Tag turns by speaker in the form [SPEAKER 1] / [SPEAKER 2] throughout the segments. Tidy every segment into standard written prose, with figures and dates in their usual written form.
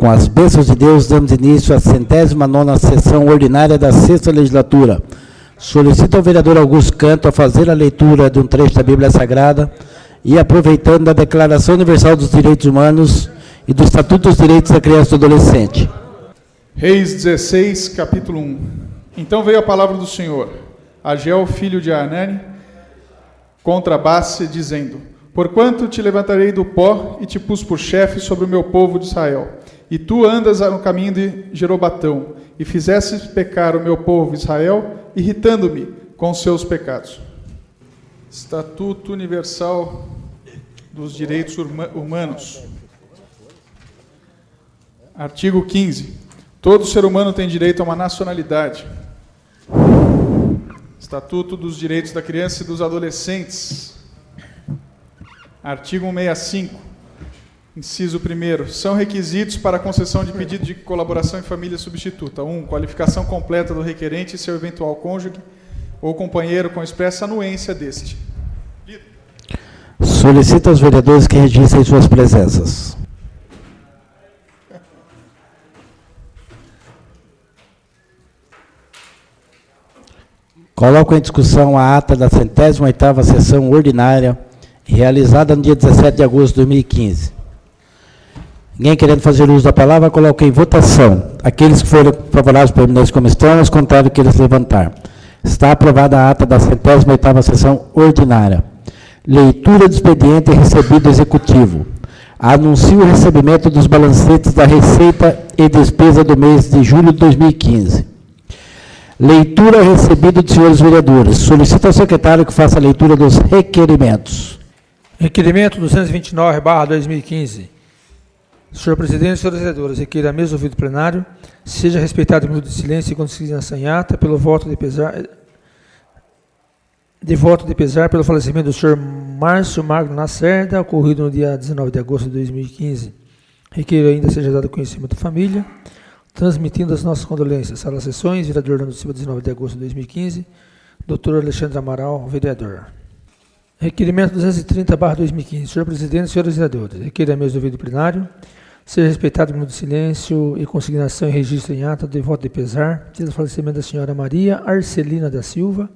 [SPEAKER 1] Com as bênçãos de Deus, damos início à 109ª sessão ordinária da 6ª legislatura. Solicito ao vereador Augusto Canto a fazer a leitura de um trecho da Bíblia Sagrada e, aproveitando a Declaração Universal dos Direitos Humanos e do Estatuto dos Direitos da Criança e do Adolescente.
[SPEAKER 2] Reis 16, capítulo 1. Então veio a palavra do Senhor a Ageu, filho de Anani, contra Basse, dizendo: Porquanto te levantarei do pó e te pus por chefe sobre o meu povo de Israel, e tu andas no caminho de Jerobatão, e fizestes pecar o meu povo Israel, irritando-me com os seus pecados. Estatuto Universal dos Direitos Humanos. Artigo 15. Todo ser humano tem direito a uma nacionalidade. Estatuto dos Direitos da Criança e dos Adolescentes. Artigo 165. Inciso 1º. São requisitos para a concessão de pedido de colaboração em família substituta. 1. Qualificação completa do requerente e seu eventual cônjuge ou companheiro com expressa anuência deste.
[SPEAKER 1] Solicito aos vereadores que registrem suas presenças. Coloco em discussão a ata da 108ª sessão ordinária, realizada no dia 17 de agosto de 2015. Ninguém querendo fazer uso da palavra, coloco em votação. Aqueles que forem favoráveis permaneçam como estão, os contrários que eles levantar. Está aprovada a ata da 108ª sessão ordinária. Leitura do expediente recebido executivo. Anuncio o recebimento dos balancetes da receita e despesa do mês de julho de 2015. Leitura recebida dos senhores vereadores. Solicito ao secretário que faça a leitura dos requerimentos.
[SPEAKER 3] Requerimento 229/2015. Senhor presidente, senhores vereadores, requer a mesa ouvido plenário, seja respeitado o minuto de silêncio e consignação em ata pelo voto de pesar pelo falecimento do senhor Márcio Magno Lacerda, ocorrido no dia 19 de agosto de 2015. Requer ainda seja dado conhecimento da família, transmitindo as nossas condolências. Sala Sessões, vereador Orlando Silva, 19 de agosto de 2015, doutor Alexandre Amaral, vereador. Requerimento 230/2015. Senhor presidente, senhores vereadores, requer a mesa do ouvido plenário, seja respeitado o minuto de silêncio e consignação e registro em ata de voto de pesar pelo falecimento da senhora Maria Arcelina da Silva,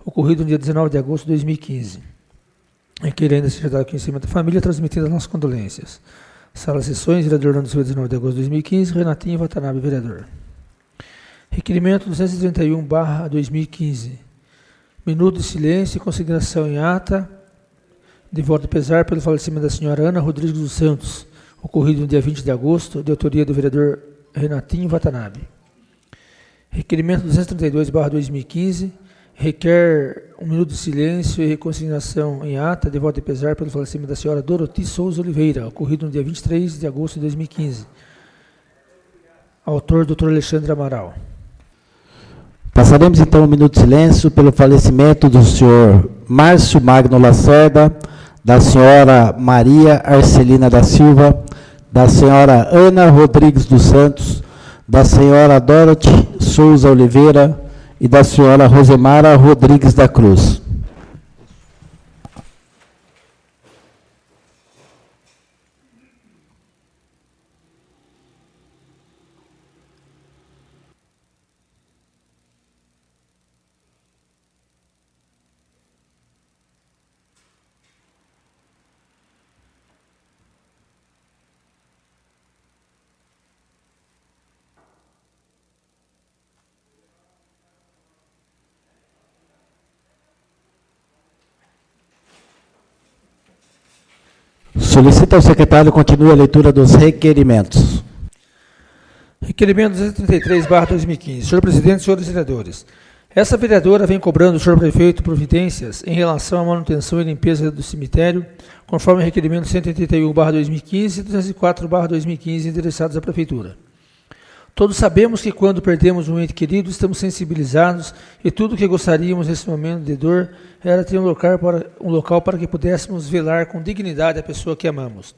[SPEAKER 3] ocorrido no dia 19 de agosto de 2015. Requer ainda seja dado conhecimento da família, transmitindo as nossas condolências. Sala Sessões, vereador Orlando Silva, 19 de agosto de 2015, Renatinho Watanabe, vereador. Requerimento 231/2015. Minuto de silêncio e consignação em ata de voto de pesar pelo falecimento da senhora Ana Rodrigues dos Santos, ocorrido no dia 20 de agosto, de autoria do vereador Renatinho Watanabe. Requerimento 232/2015. Requer um minuto de silêncio e consignação em ata de voto de pesar pelo falecimento da senhora Doroti Souza Oliveira, ocorrido no dia 23 de agosto de 2015. Autor, doutor Alexandre Amaral.
[SPEAKER 1] Passaremos então um minuto de silêncio pelo falecimento do senhor Márcio Magno Lacerda, da senhora Maria Arcelina da Silva, da senhora Ana Rodrigues dos Santos, da senhora Dorothy Souza Oliveira e da senhora Rosemara Rodrigues da Cruz. Solicita ao secretário continue a leitura dos requerimentos.
[SPEAKER 3] Requerimento 233/2015. Senhor presidente, senhores vereadores, essa vereadora vem cobrando do senhor prefeito providências em relação à manutenção e limpeza do cemitério, conforme o requerimento 181/2015 e 204/2015 endereçados à prefeitura. Todos sabemos que quando perdemos um ente querido, estamos sensibilizados e tudo o que gostaríamos nesse momento de dor era ter um local para que pudéssemos velar com dignidade a pessoa que amamos.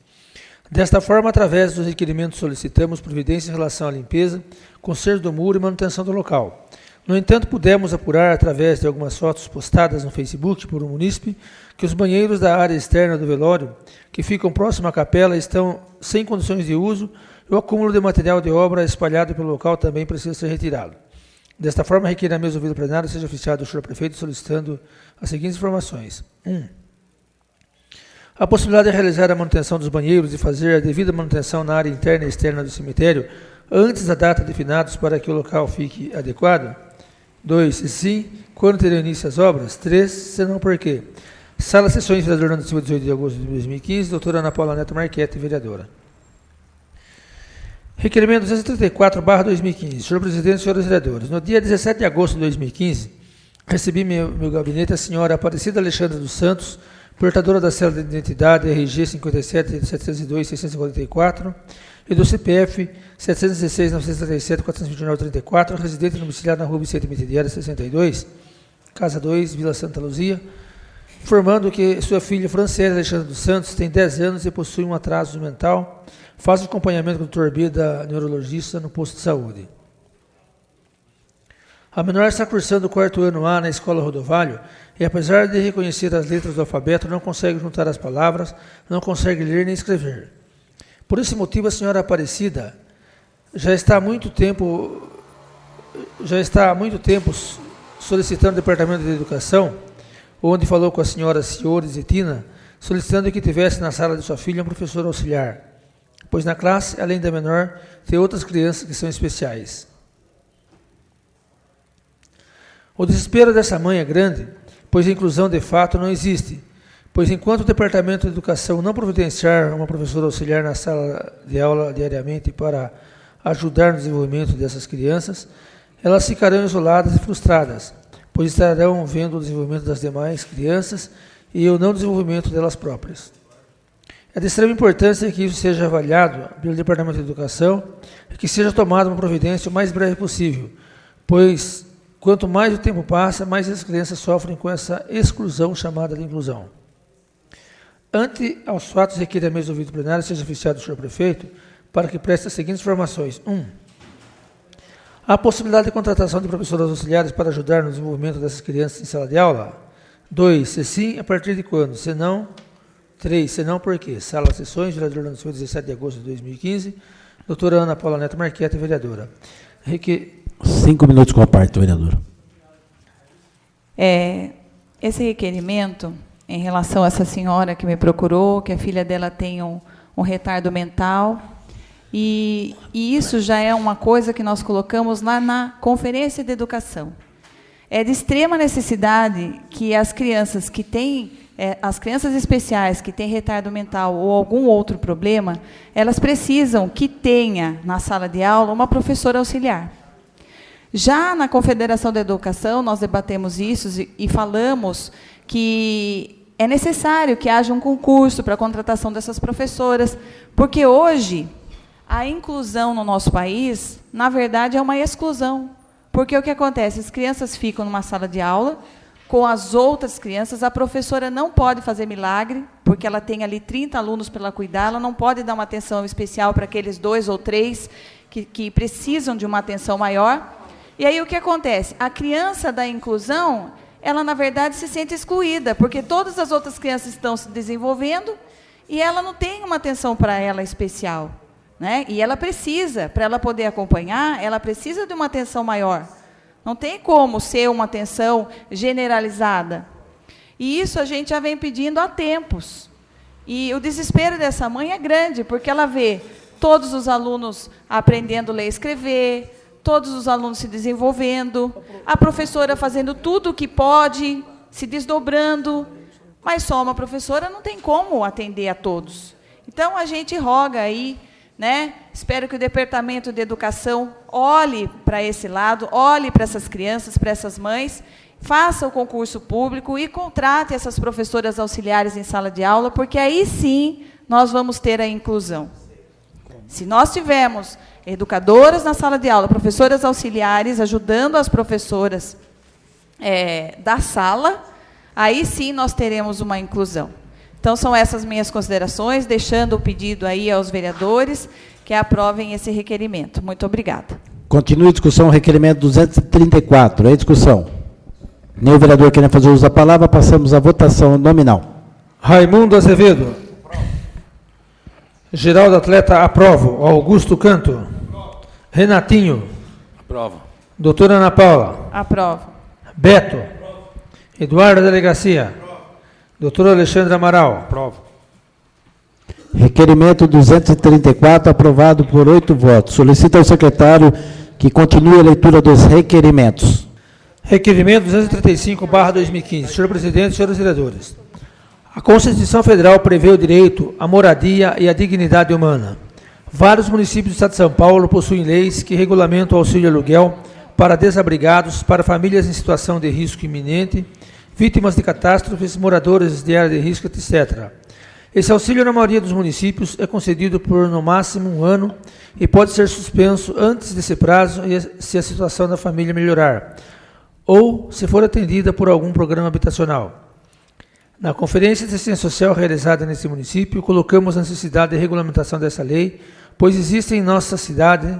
[SPEAKER 3] Desta forma, através dos requerimentos, solicitamos providência em relação à limpeza, conserto do muro e manutenção do local. No entanto, pudemos apurar, através de algumas fotos postadas no Facebook por um munícipe, que os banheiros da área externa do velório, que ficam próximo à capela, estão sem condições de uso e o acúmulo de material de obra espalhado pelo local também precisa ser retirado. Desta forma, requer a mesa ouvido plenário seja oficiado o senhor prefeito solicitando as seguintes informações. 1. A possibilidade de realizar a manutenção dos banheiros e fazer a devida manutenção na área interna e externa do cemitério antes da data definidos para que o local fique adequado. 2. Se sim, quando terão início as obras? 3. Se não, por quê? Sala Sessões, vereador Nando Silva, 18 de agosto de 2015, doutora Ana Paula Neto Marchetti, vereadora. Requerimento 234/2015. Senhor presidente, senhores vereadores, no dia 17 de agosto de 2015, recebi meu gabinete a senhora Aparecida Alexandra dos Santos, portadora da cédula de identidade RG 57-702-644 e do CPF 716-937-429-34, residente domiciliado na rua Vicente Mitidieri, 62, Casa 2, Vila Santa Luzia, informando que sua filha Francesa Alexandra dos Santos tem 10 anos e possui um atraso mental, faz o acompanhamento com o Dr. Bida, neurologista, no posto de saúde. A menor está cursando o 4º ano A na escola Rodovalho e, apesar de reconhecer as letras do alfabeto, não consegue juntar as palavras, não consegue ler nem escrever. Por esse motivo, a senhora Aparecida já está há muito tempo solicitando o Departamento de Educação, onde falou com a senhora Ciore Zetina, solicitando que tivesse na sala de sua filha um professor auxiliar, pois na classe, além da menor, tem outras crianças que são especiais. O desespero dessa mãe é grande, pois a inclusão de fato não existe, pois enquanto o Departamento de Educação não providenciar uma professora auxiliar na sala de aula diariamente para ajudar no desenvolvimento dessas crianças, elas ficarão isoladas e frustradas, pois estarão vendo o desenvolvimento das demais crianças e o não desenvolvimento delas próprias. É de extrema importância que isso seja avaliado pelo Departamento de Educação e que seja tomada uma providência o mais breve possível, pois quanto mais o tempo passa, mais as crianças sofrem com essa exclusão chamada de inclusão. Ante aos fatos, requer a mesa ouvido plenário seja oficiado o senhor prefeito para que preste as seguintes informações. 1. Há possibilidade de contratação de professoras auxiliares para ajudar no desenvolvimento dessas crianças em sala de aula? 2. Se sim, a partir de quando? Se não, 3. Se não, por quê? Sala Sessões, vereador Nando Silva, 17 de agosto de 2015, doutora Ana Paula Neto Marchetti, vereadora.
[SPEAKER 1] 5 minutos com a parte, vereadora.
[SPEAKER 4] Esse requerimento, em relação a essa senhora que me procurou, que a filha dela tem um retardo mental, e isso já é uma coisa que nós colocamos lá na Conferência de Educação. É de extrema necessidade que as crianças que têm, as crianças especiais que têm retardo mental ou algum outro problema, elas precisam que tenha na sala de aula uma professora auxiliar. Já na Confederação da Educação, nós debatemos isso e falamos que é necessário que haja um concurso para a contratação dessas professoras, porque hoje a inclusão no nosso país, na verdade, é uma exclusão. Porque o que acontece? As crianças ficam numa sala de aula com as outras crianças, a professora não pode fazer milagre, porque ela tem ali 30 alunos para ela cuidar, ela não pode dar uma atenção especial para aqueles 2 ou 3 que precisam de uma atenção maior. E aí o que acontece? A criança da inclusão, ela, na verdade, se sente excluída, porque todas as outras crianças estão se desenvolvendo e ela não tem uma atenção para ela especial. Né? E ela precisa, para ela poder acompanhar, ela precisa de uma atenção maior. Não tem como ser uma atenção generalizada. E isso a gente já vem pedindo há tempos. E o desespero dessa mãe é grande, porque ela vê todos os alunos aprendendo a ler e escrever, todos os alunos se desenvolvendo, a professora fazendo tudo o que pode, se desdobrando, mas só uma professora não tem como atender a todos. Então, a gente roga aí, né? Espero que o Departamento de Educação olhe para esse lado, olhe para essas crianças, para essas mães, faça o concurso público e contrate essas professoras auxiliares em sala de aula, porque aí sim nós vamos ter a inclusão. Se nós tivermos educadoras na sala de aula, professoras auxiliares ajudando as professoras da sala, aí sim nós teremos uma inclusão. Então, são essas minhas considerações, deixando o pedido aí aos vereadores que aprovem esse requerimento. Muito obrigada.
[SPEAKER 1] Continue a discussão, requerimento 234. Em discussão. Nenhum vereador querendo fazer uso da palavra, passamos à votação nominal.
[SPEAKER 3] Raimundo Azevedo. Geraldo Atleta, aprovo. Augusto Canto. Renatinho.
[SPEAKER 5] Aprovo.
[SPEAKER 3] Doutora Ana Paula.
[SPEAKER 4] Aprovo.
[SPEAKER 3] Beto. Eduardo Delegacia. Doutor Alexandre Amaral.
[SPEAKER 5] Aprovo.
[SPEAKER 1] Requerimento 234, aprovado por 8 votos. Solicito ao secretário que continue a leitura dos requerimentos.
[SPEAKER 3] Requerimento 235/2015. Senhor presidente, senhores vereadores. A Constituição Federal prevê o direito à moradia e à dignidade humana. Vários municípios do Estado de São Paulo possuem leis que regulamentam o auxílio aluguel para desabrigados, para famílias em situação de risco iminente, vítimas de catástrofes, moradores de área de risco, etc. Esse auxílio, na maioria dos municípios, é concedido por, no máximo, 1 ano e pode ser suspenso antes desse prazo se a situação da família melhorar, ou se for atendida por algum programa habitacional. Na Conferência de Assistência Social realizada nesse município, colocamos a necessidade de regulamentação dessa lei, pois existem em nossa cidade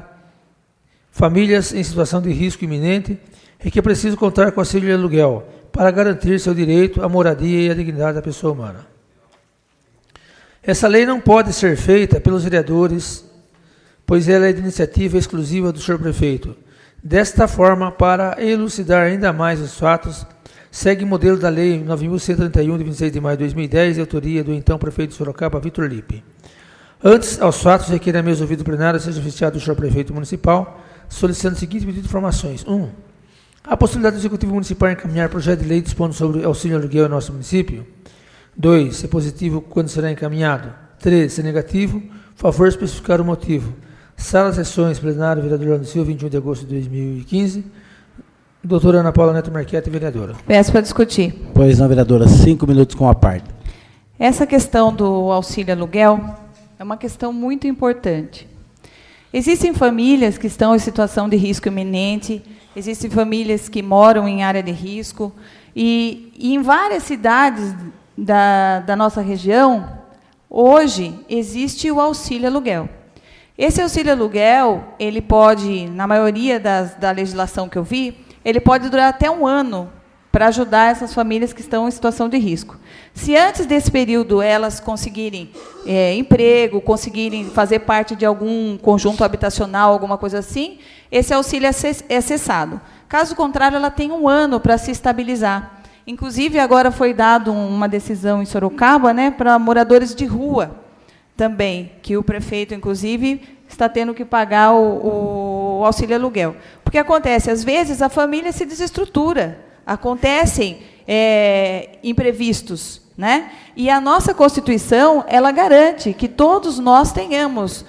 [SPEAKER 3] famílias em situação de risco iminente e que precisam contar com auxílio de aluguel para garantir seu direito à moradia e à dignidade da pessoa humana. Essa lei não pode ser feita pelos vereadores, pois ela é de iniciativa exclusiva do senhor prefeito. Desta forma, para elucidar ainda mais os fatos, segue o modelo da Lei 9.131, de 26 de maio de 2010, de autoria do então prefeito de Sorocaba, Vitor Lippe. Antes, aos fatos, requer a mesa ouvido plenário seja oficiado do senhor prefeito municipal, solicitando o seguinte pedido de informações. 1. A possibilidade do Executivo Municipal encaminhar projeto de lei dispondo sobre auxílio aluguel em nosso município. 2. Se positivo, quando será encaminhado. 3. Se negativo, favor especificar o motivo. Sala de sessões, plenário, vereador Leandro Silva, 21 de agosto de 2015. Doutora Ana Paula Neto Marchetti, vereadora.
[SPEAKER 4] Peço para discutir.
[SPEAKER 1] Pois não, vereadora, 5 minutos com a parte.
[SPEAKER 4] Essa questão do auxílio aluguel é uma questão muito importante. Existem famílias que estão em situação de risco iminente, existem famílias que moram em área de risco, e em várias cidades da nossa região, hoje, existe o auxílio aluguel. Esse auxílio aluguel, ele pode, na maioria da legislação que eu vi, ele pode durar até 1 ano para ajudar essas famílias que estão em situação de risco. Se antes desse período elas conseguirem emprego, conseguirem fazer parte de algum conjunto habitacional, alguma coisa assim, esse auxílio é cessado. Caso contrário, ela tem 1 ano para se estabilizar. Inclusive, agora foi dada uma decisão em Sorocaba, né, para moradores de rua também, que o prefeito, inclusive, está tendo que pagar o auxílio aluguel. Porque acontece, às vezes, a família se desestrutura, acontecem imprevistos, né? E a nossa Constituição, ela garante que todos nós tenhamos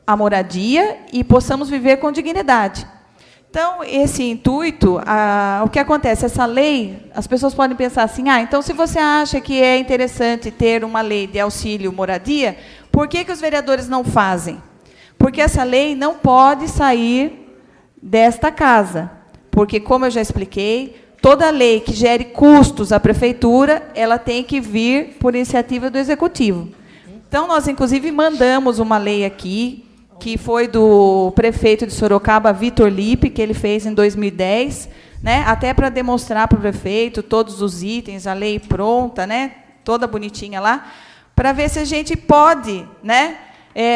[SPEAKER 4] a moradia e possamos viver com dignidade. Então, esse intuito, o que acontece? Essa lei, as pessoas podem pensar assim, então, se você acha que é interessante ter uma lei de auxílio moradia, por que os vereadores não fazem? Porque essa lei não pode sair desta casa. Porque, como eu já expliquei, toda lei que gere custos à prefeitura, ela tem que vir por iniciativa do Executivo. Então, nós, inclusive, mandamos uma lei aqui, que foi do prefeito de Sorocaba, Vitor Lippe, que ele fez em 2010, né, até para demonstrar para o prefeito todos os itens, a lei pronta, né, toda bonitinha lá, para ver se a gente pode, né,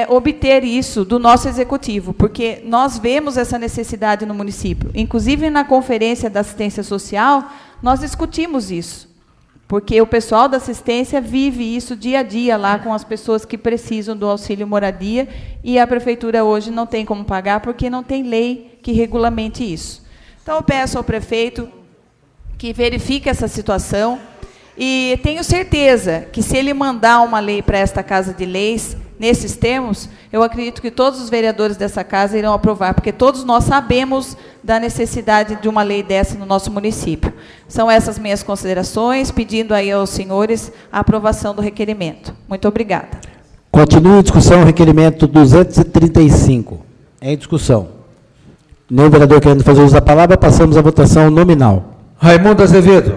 [SPEAKER 4] obter isso do nosso executivo, porque nós vemos essa necessidade no município. Inclusive, na Conferência da Assistência Social, nós discutimos isso, porque o pessoal da assistência vive isso dia a dia lá com as pessoas que precisam do auxílio moradia, e a prefeitura hoje não tem como pagar, porque não tem lei que regulamente isso. Então, eu peço ao prefeito que verifique essa situação, e tenho certeza que, se ele mandar uma lei para esta Casa de Leis, nesses termos, eu acredito que todos os vereadores dessa casa irão aprovar, porque todos nós sabemos da necessidade de uma lei dessa no nosso município. São essas minhas considerações, pedindo aí aos senhores a aprovação do requerimento. Muito obrigada.
[SPEAKER 1] Continua a discussão, requerimento 235. Em discussão. Nenhum vereador querendo fazer uso da palavra, passamos à votação nominal.
[SPEAKER 3] Raimundo Azevedo.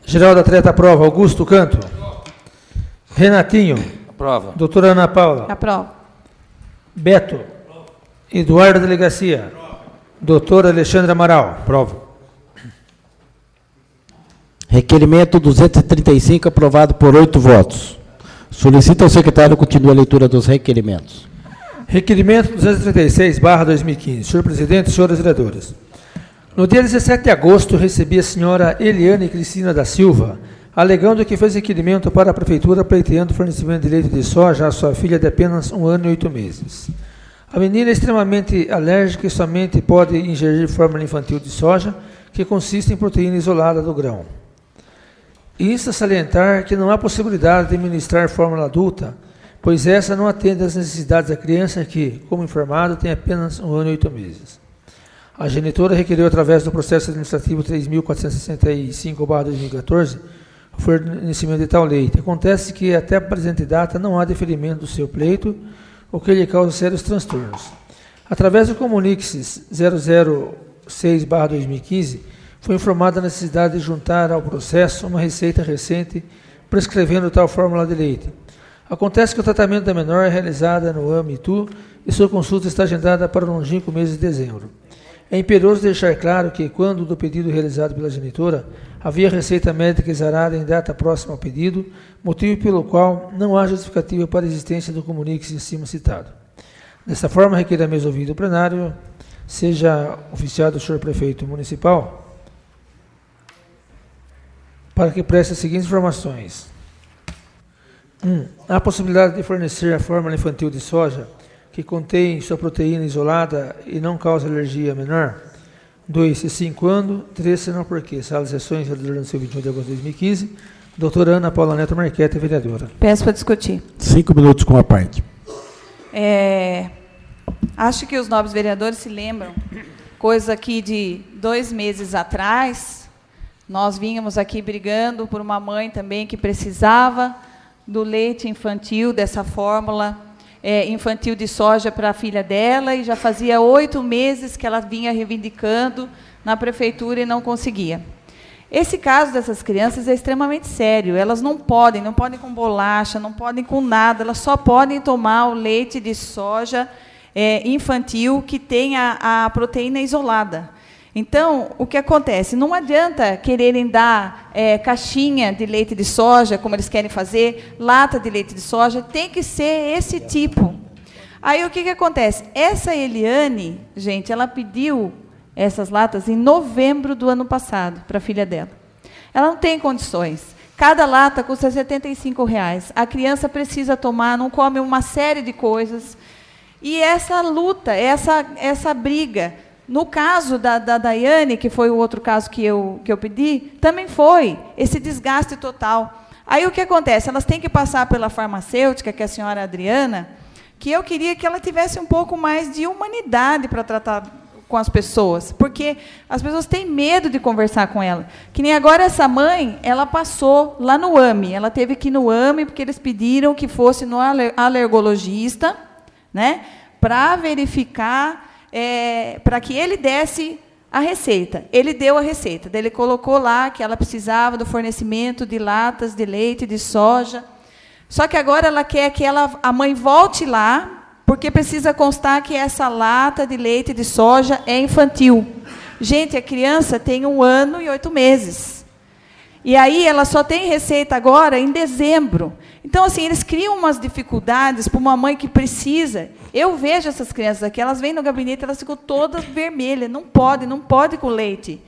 [SPEAKER 3] Geraldo Atleta, aprova. Augusto Canto. Renatinho.
[SPEAKER 5] Aprova.
[SPEAKER 3] Doutora Ana Paula.
[SPEAKER 4] Aprovo.
[SPEAKER 3] Beto. Eduardo Delegacia. Doutor Alexandre Amaral.
[SPEAKER 1] Aprovo. Requerimento 235, aprovado por 8 votos. Solicito ao secretário continue a leitura dos requerimentos.
[SPEAKER 3] Requerimento 236/2015. Senhor presidente, senhores vereadores. No dia 17 de agosto, recebi a senhora Eliane Cristina da Silva, alegando que fez requerimento para a prefeitura pleiteando fornecimento de leite de soja à sua filha de apenas 1 ano e 8 meses. A menina é extremamente alérgica e somente pode ingerir fórmula infantil de soja, que consiste em proteína isolada do grão. Insta salientar que não há possibilidade de administrar fórmula adulta, pois essa não atende às necessidades da criança que, como informado, tem apenas 1 ano e 8 meses. A genitora requeriu, através do processo administrativo 3.465/2014, o fornecimento de tal leite. Acontece que, até a presente data, não há deferimento do seu pleito, o que lhe causa sérios transtornos. Através do Comuniques 006/2015, foi informada a necessidade de juntar ao processo uma receita recente prescrevendo tal fórmula de leite. Acontece que o tratamento da menor é realizado no AMITU e sua consulta está agendada para o longínquo mês de dezembro. É imperioso deixar claro que, quando do pedido realizado pela genitora, havia receita médica exarada em data próxima ao pedido, motivo pelo qual não há justificativa para a existência do comunique acima citado. Dessa forma, requer a mesa ouvida do plenário, seja oficiado o senhor prefeito municipal, para que preste as seguintes informações. 1. Há possibilidade de fornecer a fórmula infantil de soja, que contém sua proteína isolada e não causa alergia menor? 2. Se sim, quando? 3. Se não, por quê? Sala de sessões, vereador do 21 de agosto de 2015. Doutora Ana Paula Neto Marquete, vereadora.
[SPEAKER 4] Peço para discutir.
[SPEAKER 1] 5 minutos com a parte.
[SPEAKER 4] Acho que os nobres vereadores se lembram, coisa que de 2 meses atrás, nós vínhamos aqui brigando por uma mãe também que precisava do leite infantil, dessa fórmula infantil de soja para a filha dela, e já fazia 8 meses que ela vinha reivindicando na prefeitura e não conseguia. Esse caso dessas crianças é extremamente sério. Elas não podem com bolacha, não podem com nada, elas só podem tomar o leite de soja infantil que tem a proteína isolada. Então, o que acontece? Não adianta quererem dar caixinha de leite de soja, como eles querem fazer, lata de leite de soja, tem que ser esse tipo. Aí, o que acontece? Essa Eliane, gente, ela pediu essas latas em novembro do ano passado, para a filha dela. Ela não tem condições. Cada lata custa R$ 75. A criança precisa tomar, não come uma série de coisas. E essa luta, essa briga... No caso da Daiane, que foi o outro caso que eu pedi, também foi esse desgaste total. Aí o que acontece? Elas têm que passar pela farmacêutica, que é a senhora Adriana, que eu queria que ela tivesse um pouco mais de humanidade para tratar com as pessoas, porque as pessoas têm medo de conversar com ela. Que nem agora essa mãe, ela passou lá no AME, ela teve que ir no AME, porque eles pediram que fosse no alergologista, né, para verificar... para que ele desse a receita. Ele deu a receita. Daí ele colocou lá que ela precisava do fornecimento de latas de leite, de soja. Só que agora ela quer que a mãe volte lá, porque precisa constar que essa lata de leite de soja é infantil. Gente, a criança tem 1 ano e 8 meses. E aí ela só tem receita agora em dezembro. Então, assim, eles criam umas dificuldades para uma mãe que precisa. Eu vejo essas crianças aqui, elas vêm no gabinete, elas ficam todas vermelhas, não pode com leite,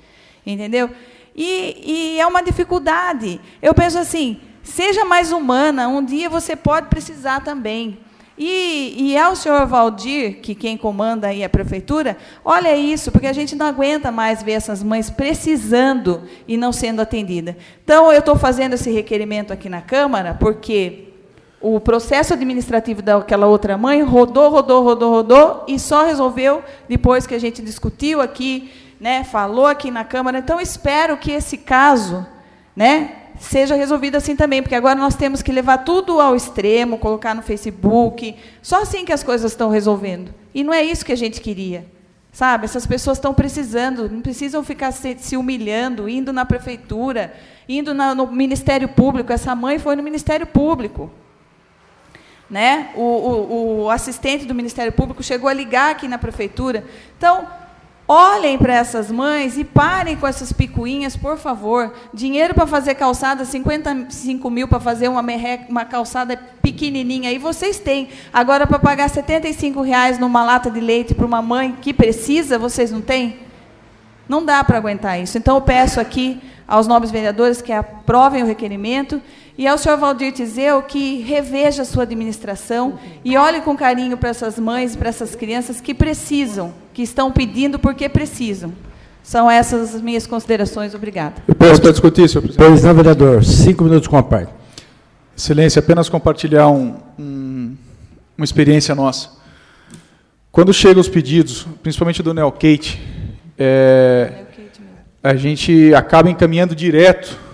[SPEAKER 4] entendeu? E é uma dificuldade. Eu penso assim, seja mais humana, um dia você pode precisar também. E ao senhor Valdir, que quem comanda aí a prefeitura, olha isso, porque a gente não aguenta mais ver essas mães precisando e não sendo atendida. Então, eu estou fazendo esse requerimento aqui na Câmara, porque o processo administrativo daquela outra mãe rodou, e só resolveu depois que a gente discutiu aqui, né, falou aqui na Câmara. Então, espero que esse caso, né, seja resolvido assim também, porque agora nós temos que levar tudo ao extremo, colocar no Facebook, só assim que as coisas estão resolvendo. E não é isso que a gente queria, sabe? Essas pessoas estão precisando, não precisam ficar se humilhando, indo na prefeitura, indo no Ministério Público. Essa mãe foi no Ministério Público, né? O assistente do Ministério Público chegou a ligar aqui na prefeitura. Então, Olhem para essas mães e parem com essas picuinhas, por favor. Dinheiro para fazer calçada, 55 mil para fazer uma calçada pequenininha, aí vocês têm. Agora, para pagar R$75 numa lata de leite para uma mãe que precisa, vocês não têm? Não dá para aguentar isso. Então, eu peço aqui aos nobres vereadores que aprovem o requerimento e ao senhor Valdir Tizeu que reveja a sua administração e olhe com carinho para essas mães, para essas crianças que precisam, que estão pedindo porque precisam. São essas as minhas considerações. Obrigada.
[SPEAKER 2] Eu peço para discutir, senhor presidente.
[SPEAKER 1] Pois não, vereador. 5 minutos com a parte.
[SPEAKER 2] Excelência, apenas compartilhar uma experiência nossa. Quando chegam os pedidos, principalmente do Neokate, a gente acaba encaminhando direto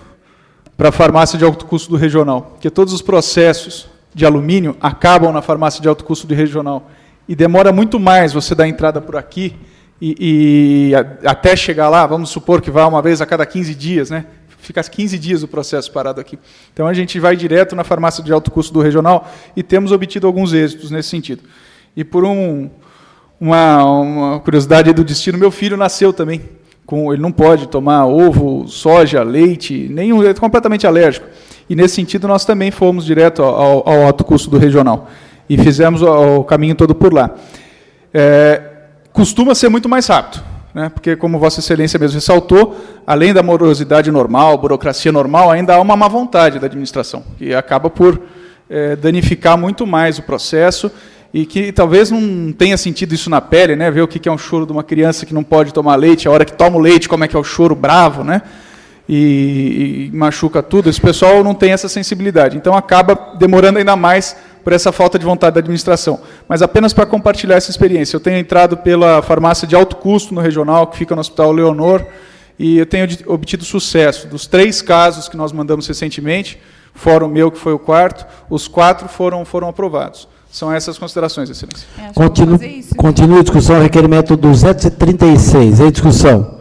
[SPEAKER 2] para a farmácia de alto custo do regional, porque todos os processos de alumínio acabam na farmácia de alto custo do regional. E demora muito mais você dar entrada por aqui e até chegar lá, vamos supor que vá uma vez a cada 15 dias, né? Fica 15 dias o processo parado aqui. Então, a gente vai direto na farmácia de alto custo do regional e temos obtido alguns êxitos nesse sentido. E por uma curiosidade do destino, meu filho nasceu também. Ele não pode tomar ovo, soja, leite, nenhum, ele é completamente alérgico. E, nesse sentido, nós também fomos direto ao alto custo do regional. E fizemos o caminho todo por lá. Costuma ser muito mais rápido, né? Porque, como Vossa Excelência mesmo ressaltou, além da morosidade normal, burocracia normal, ainda há uma má vontade da administração, que acaba por danificar muito mais o processo e que talvez não tenha sentido isso na pele, né? Ver o que é um choro de uma criança que não pode tomar leite, a hora que toma o leite, como é que é o choro bravo, né? E machuca tudo. Esse pessoal não tem essa sensibilidade. Então, acaba demorando ainda mais por essa falta de vontade da administração. Mas apenas para compartilhar essa experiência. Eu tenho entrado pela farmácia de alto custo no regional, que fica no Hospital Leonor, e eu tenho obtido sucesso. Dos 3 casos que nós mandamos recentemente, fora o meu, que foi o 4º, os 4 foram aprovados. São essas considerações, Excelência.
[SPEAKER 1] Continua a discussão, requerimento 236. Em discussão.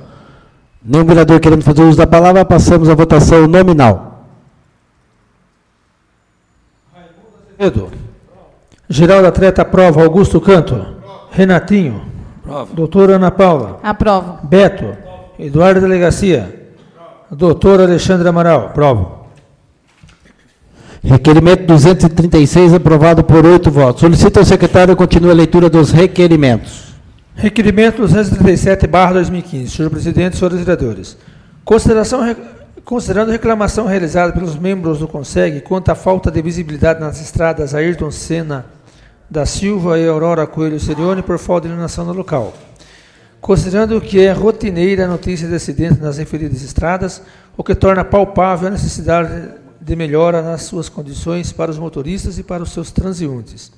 [SPEAKER 1] Nenhum vereador querendo fazer uso da palavra, passamos à votação nominal.
[SPEAKER 3] Geraldo Atleta aprova. Augusto Canto. Renatinho. Doutora Ana Paula.
[SPEAKER 4] Aprovo.
[SPEAKER 3] Beto. Eduardo Delegacia. Doutor Alexandre Amaral. Aprovo.
[SPEAKER 1] Requerimento 236, aprovado por 8 votos. Solicito ao secretário continue a leitura dos requerimentos.
[SPEAKER 3] Requerimento 237/2015. Senhor presidente, senhores vereadores. Considerando a reclamação realizada pelos membros do CONSEG quanto à falta de visibilidade nas estradas Ayrton Senna da Silva e Aurora Coelho Serione por falta de iluminação no local. Considerando que é rotineira a notícia de acidente nas referidas estradas, o que torna palpável a necessidade de melhora nas suas condições para os motoristas e para os seus transeuntes.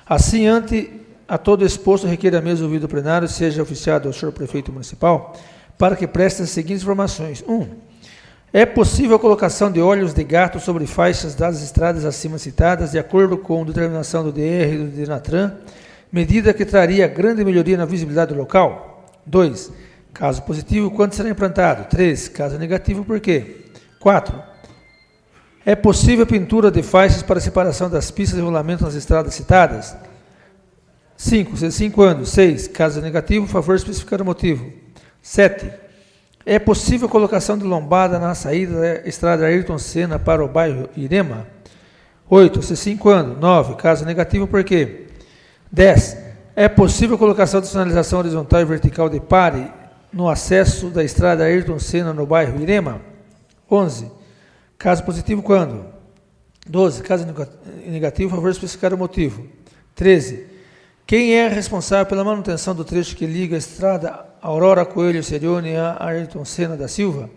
[SPEAKER 3] Assim, ante a todo exposto, requer a mesa ouvido plenário seja oficiado ao senhor prefeito municipal para que preste as seguintes informações. 1. É possível a colocação de olhos de gato sobre faixas das estradas acima citadas, de acordo com determinação do DR e do DENATRAN, medida que traria grande melhoria na visibilidade do local? 2. Caso positivo, quando será implantado? 3. Caso negativo, por quê? 4. É possível a pintura de faixas para separação das pistas de rolamento nas estradas citadas? 5. 5 anos. 6. Caso negativo, favor especificar o motivo. 7. É possível a colocação de lombada na saída da estrada Ayrton Senna para o bairro Irema? 8. 5 anos. 9. Caso negativo, por quê? 10. É possível a colocação de sinalização horizontal e vertical de pare no acesso da estrada Ayrton Senna no bairro Irema? 11. Caso positivo, quando? 12. Caso negativo, favor especificar o motivo. 13. Quem é responsável pela manutenção do trecho que liga a estrada Aurora Coelho Serione a Ayrton Senna da Silva?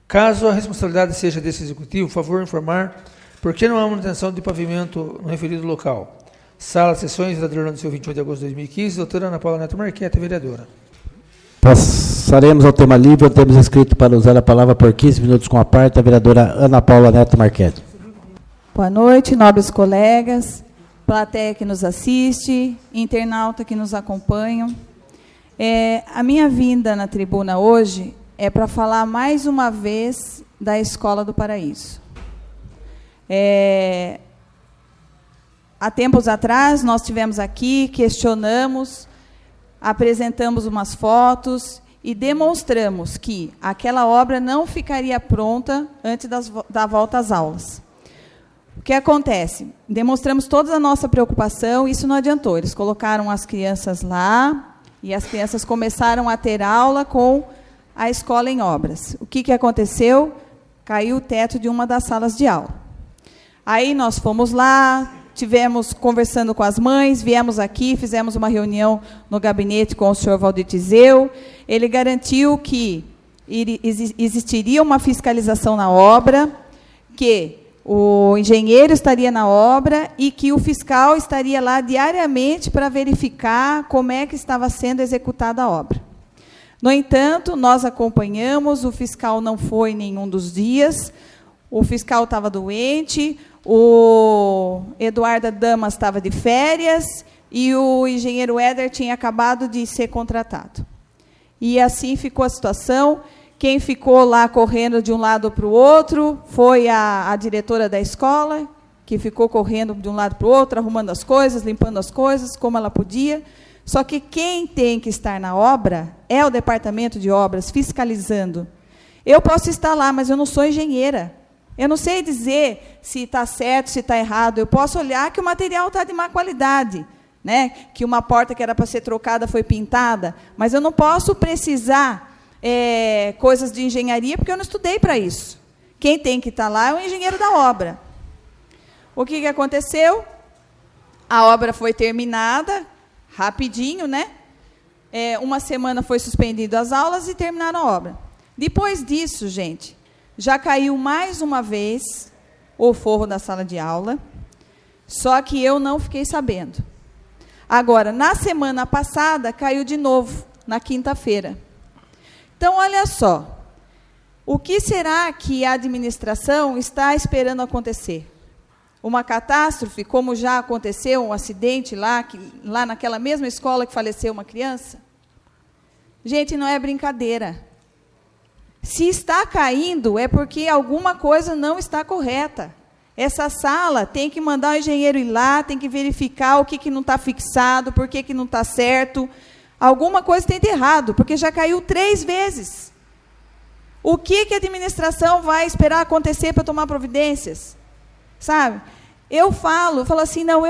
[SPEAKER 3] Caso a responsabilidade seja desse executivo, favor informar por que não há manutenção de pavimento no referido local. Sala de Sessões, vereador Orlando Silva, 28 de agosto de 2015, doutora Ana Paula Neto Marquete, vereadora.
[SPEAKER 1] Passaremos ao tema livre, temos escrito para usar a palavra por 15 minutos com a parte, a vereadora Ana Paula Neto Marquete.
[SPEAKER 4] Boa noite, nobres colegas, plateia que nos assiste, internauta que nos acompanham. A minha vinda na tribuna hoje é para falar mais uma vez da Escola do Paraíso. Há tempos atrás, nós tivemos aqui, questionamos apresentamos umas fotos e demonstramos que aquela obra não ficaria pronta antes da volta às aulas. O que acontece? Demonstramos toda a nossa preocupação, isso não adiantou. Eles colocaram as crianças lá e as crianças começaram a ter aula com a escola em obras. O que aconteceu? Caiu o teto de uma das salas de aula. Aí nós fomos lá, tivemos conversando com as mães, viemos aqui, fizemos uma reunião no gabinete com o senhor Valdir Tizeu. Ele garantiu que existiria uma fiscalização na obra, que o engenheiro estaria na obra e que o fiscal estaria lá diariamente para verificar como é que estava sendo executada a obra. No entanto, nós acompanhamos, o fiscal não foi nenhum dos dias, o fiscal estava doente, o Eduardo Damas estava de férias e o engenheiro Éder tinha acabado de ser contratado. E assim ficou a situação. Quem ficou lá correndo de um lado para o outro foi a diretora da escola, que ficou correndo de um lado para o outro, arrumando as coisas, limpando as coisas, como ela podia. Só que quem tem que estar na obra é o departamento de obras, fiscalizando. Eu posso estar lá, mas eu não sou engenheira. Eu não sei dizer se está certo, se está errado. Eu posso olhar que o material está de má qualidade, né? Que uma porta que era para ser trocada foi pintada, mas eu não posso precisar coisas de engenharia, porque eu não estudei para isso. Quem tem que estar lá é o engenheiro da obra. O que aconteceu? A obra foi terminada, rapidinho, né? Uma semana foi suspendido as aulas e terminaram a obra. Depois disso, gente, já caiu mais uma vez o forro da sala de aula, só que eu não fiquei sabendo. Agora, na semana passada, caiu de novo, na quinta-feira. Então, olha só, o que será que a administração está esperando acontecer? Uma catástrofe, como já aconteceu, um acidente lá naquela mesma escola que faleceu uma criança? Gente, não é brincadeira. Se está caindo, é porque alguma coisa não está correta. Essa sala tem que mandar o engenheiro ir lá, tem que verificar o que não está fixado, por que não está certo. Alguma coisa tem de errado, porque já caiu 3 vezes. O que a administração vai esperar acontecer para tomar providências? Sabe? Eu falo assim, não,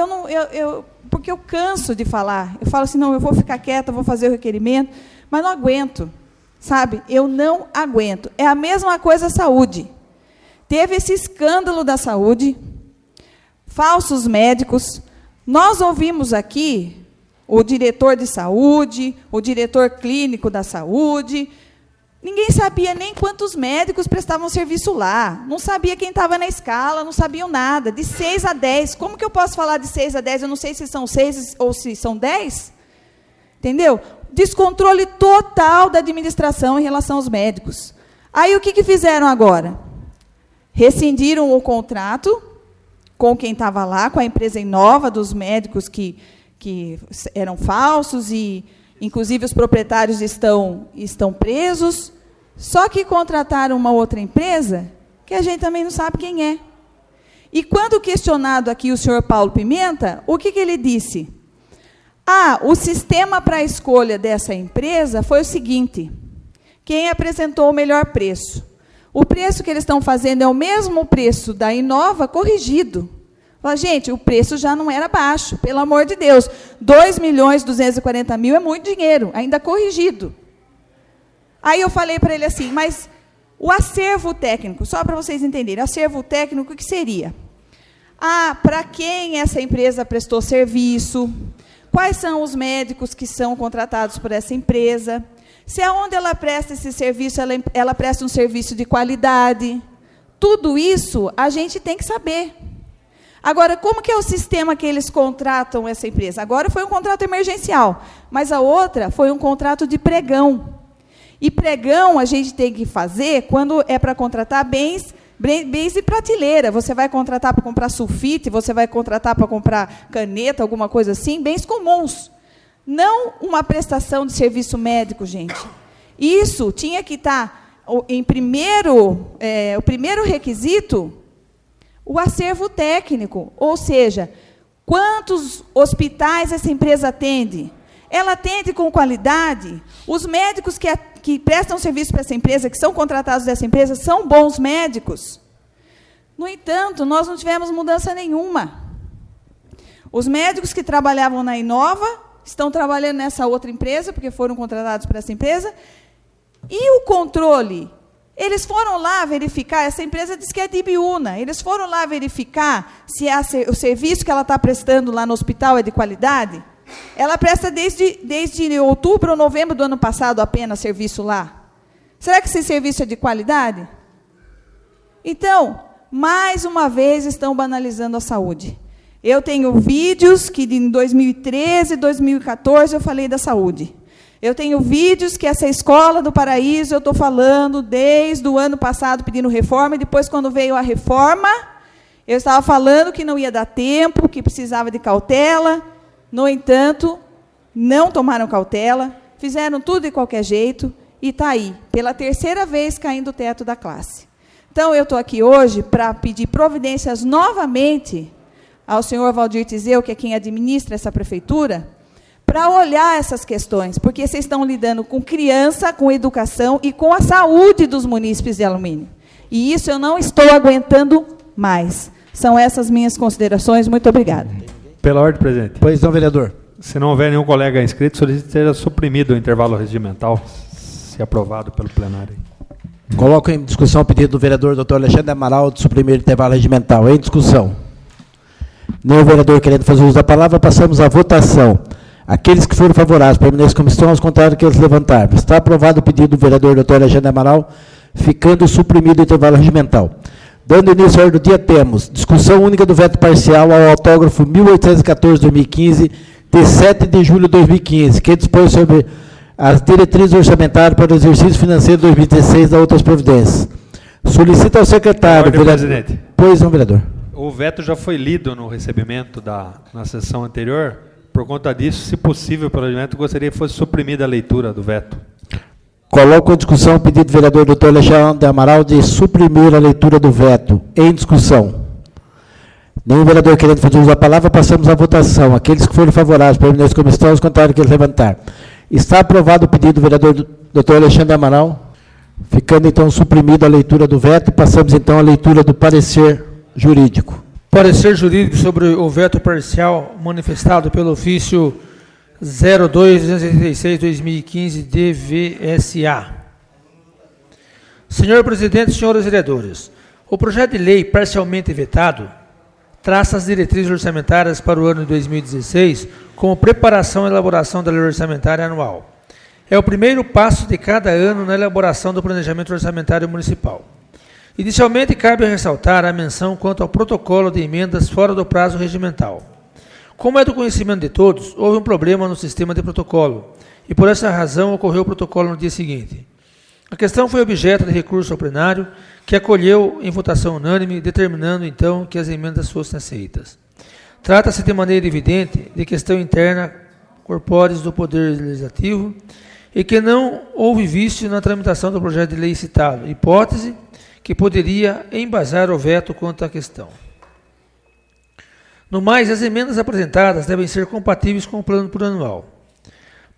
[SPEAKER 4] porque eu canso de falar. Eu falo assim, não, eu vou ficar quieta, vou fazer o requerimento, mas não aguento. Sabe? Eu não aguento. É a mesma coisa a saúde. Teve esse escândalo da saúde, falsos médicos. Nós ouvimos aqui o diretor de saúde, o diretor clínico da saúde. Ninguém sabia nem quantos médicos prestavam serviço lá. Não sabia quem estava na escala, não sabiam nada. De 6 a 10. Como que eu posso falar de 6 a 10? Eu não sei se são 6 ou se são 10. Entendeu? Descontrole total da administração em relação aos médicos. Aí, o que fizeram agora? Rescindiram o contrato com quem estava lá, com a empresa Inova, dos médicos que eram falsos, e, inclusive, os proprietários estão presos. Só que contrataram uma outra empresa, que a gente também não sabe quem é. E, quando questionado aqui o senhor Paulo Pimenta, o que ele disse? O sistema para a escolha dessa empresa foi o seguinte: quem apresentou o melhor preço. O preço que eles estão fazendo é o mesmo preço da Inova corrigido. Fala, gente, o preço já não era baixo, pelo amor de Deus. 2.240.000 é muito dinheiro, ainda corrigido. Aí eu falei para ele assim, mas o acervo técnico, só para vocês entenderem, acervo técnico, o que seria? Para quem essa empresa prestou serviço, quais são os médicos que são contratados por essa empresa, se aonde ela presta esse serviço, ela presta um serviço de qualidade. Tudo isso a gente tem que saber. Agora, como que é o sistema que eles contratam essa empresa? Agora foi um contrato emergencial, mas a outra foi um contrato de pregão. E pregão a gente tem que fazer quando é para contratar bens de prateleira. Você vai contratar para comprar sulfite, você vai contratar para comprar caneta, alguma coisa assim, bens comuns. Não uma prestação de serviço médico, gente. Isso tinha que estar, o primeiro requisito, o acervo técnico. Ou seja, quantos hospitais essa empresa atende? ela atende com qualidade. Os médicos que prestam serviço para essa empresa, que são contratados dessa empresa, são bons médicos. No entanto, nós não tivemos mudança nenhuma. Os médicos que trabalhavam na Inova estão trabalhando nessa outra empresa, porque foram contratados por essa empresa. E o controle? Eles foram lá verificar, essa empresa diz que é de Ibiúna, eles foram lá verificar se o serviço que ela está prestando lá no hospital é de qualidade? Ela presta desde outubro ou novembro do ano passado apenas serviço lá. Será que esse serviço é de qualidade? Então, mais uma vez estão banalizando a saúde. Eu tenho vídeos que em 2013, 2014 eu falei da saúde. Eu tenho vídeos que essa escola do Paraíso, eu estou falando desde o ano passado pedindo reforma, e depois, quando veio a reforma, eu estava falando que não ia dar tempo, que precisava de cautela. No entanto, não tomaram cautela, fizeram tudo de qualquer jeito, e está aí, pela terceira vez, caindo o teto da classe. Então, eu estou aqui hoje para pedir providências novamente ao senhor Valdir Tizeu, que é quem administra essa prefeitura, para olhar essas questões, porque vocês estão lidando com criança, com educação e com a saúde dos munícipes de Alumínio. E isso eu não estou aguentando mais. São essas minhas considerações. Muito obrigada.
[SPEAKER 5] Pela ordem, presidente.
[SPEAKER 1] Pois não, vereador.
[SPEAKER 5] Se não houver nenhum colega inscrito, solicito que seja suprimido o intervalo regimental, se aprovado pelo plenário.
[SPEAKER 1] Coloco em discussão o pedido do vereador Dr. Alexandre Amaral de suprimir o intervalo regimental. Em discussão. Nenhum vereador querendo fazer uso da palavra, passamos à votação. Aqueles que forem favoráveis, permaneçam como estão, aos contrários, que eles levantaram. Está aprovado o pedido do vereador Dr. Alexandre Amaral, ficando suprimido o intervalo regimental. Dando início à ordem do dia, temos discussão única do veto parcial ao autógrafo 1814-2015, de 7 de julho de 2015, que dispõe sobre as diretrizes orçamentárias para o exercício financeiro de 2016 da outras providências. Solicita ao secretário...
[SPEAKER 5] Presidente.
[SPEAKER 1] Pois não, vereador.
[SPEAKER 5] O veto já foi lido no recebimento na sessão anterior. Por conta disso, se possível, pelo regimento, gostaria que fosse suprimida a leitura do veto.
[SPEAKER 1] Coloco em discussão o pedido do vereador Dr. Alexandre Amaral de suprimir a leitura do veto. Em discussão. Nenhum vereador querendo fazer uso da palavra, passamos à votação. Aqueles que forem favoráveis, permaneçam como estão, os contrários, que eles levantar. Está aprovado o pedido do vereador Dr. Alexandre Amaral, ficando então suprimida a leitura do veto. Passamos então à leitura do parecer jurídico.
[SPEAKER 3] Parecer jurídico sobre o veto parcial manifestado pelo ofício 02-286-2015 DVSA. Senhor presidente, senhores vereadores, o projeto de lei parcialmente vetado traça as diretrizes orçamentárias para o ano de 2016 como preparação e elaboração da lei orçamentária anual. É o primeiro passo de cada ano na elaboração do planejamento orçamentário municipal. Inicialmente, cabe ressaltar a menção quanto ao protocolo de emendas fora do prazo regimental. Como é do conhecimento de todos, houve um problema no sistema de protocolo, e por essa razão ocorreu o protocolo no dia seguinte. A questão foi objeto de recurso ao plenário, que acolheu em votação unânime, determinando então que as emendas fossem aceitas. Trata-se de maneira evidente de questão interna corpóreis do Poder Legislativo, e que não houve vício na tramitação do projeto de lei citado, hipótese que poderia embasar o veto quanto à questão. No mais, as emendas apresentadas devem ser compatíveis com o plano plurianual.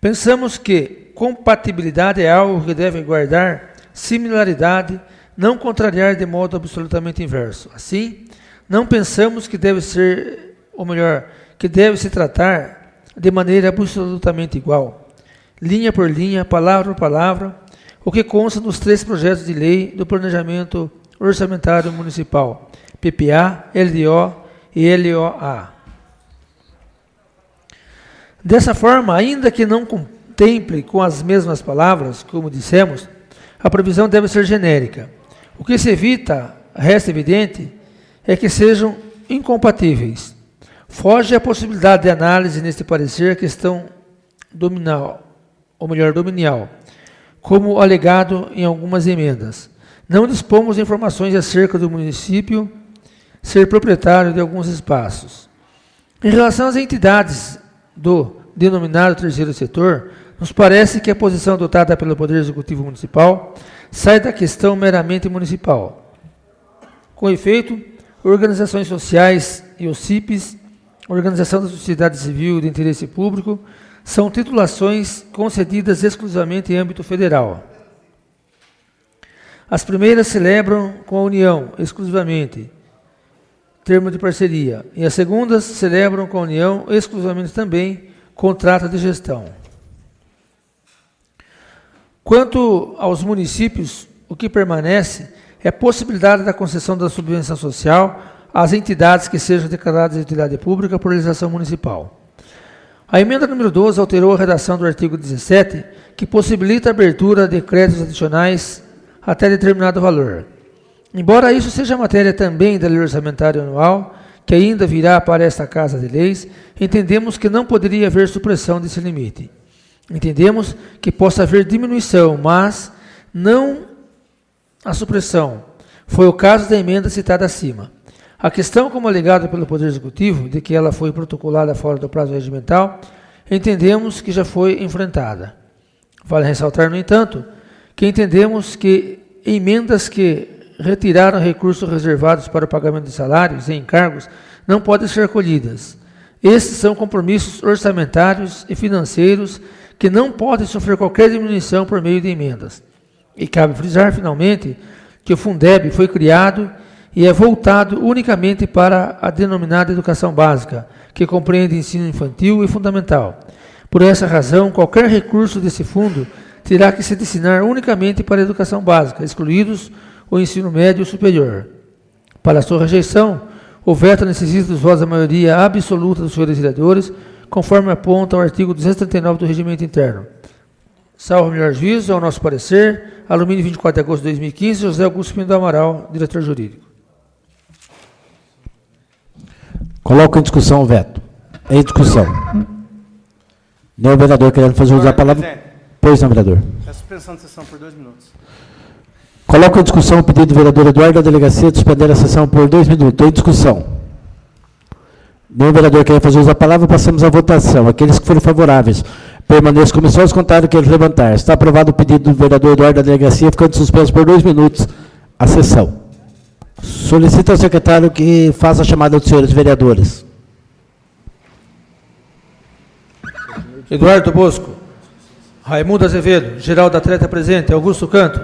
[SPEAKER 3] Pensamos que compatibilidade é algo que deve guardar similaridade, não contrariar de modo absolutamente inverso. Assim, não pensamos que deve ser, ou melhor, que deve se tratar de maneira absolutamente igual, linha por linha, palavra por palavra, o que consta nos 3 projetos de lei do Planejamento Orçamentário Municipal, PPA, LDO e LOA. Dessa forma, ainda que não contemple com as mesmas palavras, como dissemos, a previsão deve ser genérica. O que se evita, resta evidente, é que sejam incompatíveis. Foge a possibilidade de análise neste parecer a questão dominial, como alegado em algumas emendas. Não dispomos de informações acerca do município ser proprietário de alguns espaços. Em relação às entidades do denominado terceiro setor, nos parece que a posição adotada pelo Poder Executivo Municipal sai da questão meramente municipal. Com efeito, organizações sociais e OCIPs, Organização da Sociedade Civil de Interesse Público, são titulações concedidas exclusivamente em âmbito federal. As primeiras celebram com a União, exclusivamente, termo de parceria, e as segundas celebram com a União, exclusivamente também, contrato de gestão. Quanto aos municípios, o que permanece é a possibilidade da concessão da subvenção social às entidades que sejam declaradas de utilidade pública por legislação municipal. A emenda número 12 alterou a redação do artigo 17, que possibilita a abertura de créditos adicionais até determinado valor. Embora isso seja matéria também da lei orçamentária anual, que ainda virá para esta Casa de Leis, entendemos que não poderia haver supressão desse limite. Entendemos que possa haver diminuição, mas não a supressão. Foi o caso da emenda citada acima. A questão, como alegada pelo Poder Executivo, de que ela foi protocolada fora do prazo regimental, entendemos que já foi enfrentada. Vale ressaltar, no entanto, que entendemos que emendas que retiraram recursos reservados para o pagamento de salários e encargos não podem ser acolhidas. Esses são compromissos orçamentários e financeiros que não podem sofrer qualquer diminuição por meio de emendas. E cabe frisar, finalmente, que o Fundeb foi criado e é voltado unicamente para a denominada educação básica, que compreende ensino infantil e fundamental. Por essa razão, qualquer recurso desse fundo terá que se destinar unicamente para a educação básica, excluídos o ensino médio superior. Para sua rejeição, o veto necessita dos votos da maioria absoluta dos senhores vereadores, conforme aponta o artigo 239 do Regimento Interno. Salvo melhor juízo, ao nosso parecer, alumínio 24 de agosto de 2015, José Augusto Pinto do Amaral, diretor jurídico.
[SPEAKER 1] Coloco em discussão o veto. Em discussão. Nenhum vereador querendo fazer uso da palavra.
[SPEAKER 6] Presidente.
[SPEAKER 1] Pois não, vereador.
[SPEAKER 6] A suspensão de sessão por 2 minutos.
[SPEAKER 1] Coloco em discussão o pedido do vereador Eduardo da delegacia de suspender a sessão por 2 minutos. Em discussão. Nenhum vereador quer fazer uso da palavra, passamos à votação. Aqueles que forem favoráveis, permaneçam como só os contrários que eles levantar. Está aprovado o pedido do vereador Eduardo da delegacia, ficando suspenso por 2 minutos a sessão. Solicito ao secretário que faça a chamada dos senhores vereadores.
[SPEAKER 3] Eduardo Bosco. Raimundo Azevedo. Geraldo Atleta presente. Augusto Canto.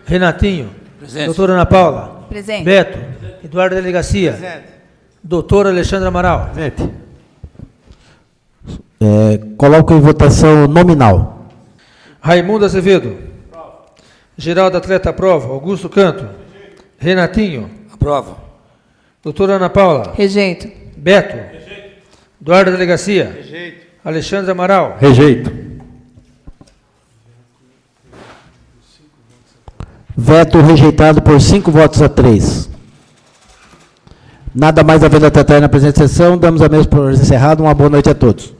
[SPEAKER 3] Renatinho.
[SPEAKER 7] Presente.
[SPEAKER 3] Doutora Ana Paula.
[SPEAKER 4] Presente.
[SPEAKER 3] Beto. Eduardo da delegacia.
[SPEAKER 6] Presidente.
[SPEAKER 3] Doutor Alexandre Amaral.
[SPEAKER 5] Presente.
[SPEAKER 1] Coloco em votação nominal.
[SPEAKER 3] Raimundo Azevedo. Geraldo Atleta aprova. Augusto Canto. Renatinho.
[SPEAKER 7] Aprova.
[SPEAKER 3] Doutora Ana Paula.
[SPEAKER 4] Rejeito.
[SPEAKER 3] Beto. Eduardo da delegacia.
[SPEAKER 6] Rejeito.
[SPEAKER 3] Alexandre Amaral.
[SPEAKER 5] Rejeito.
[SPEAKER 1] Veto rejeitado por 5 votos a 3. Nada mais havendo a tratar na presente sessão, damos a mesma por encerrado. Uma boa noite a todos.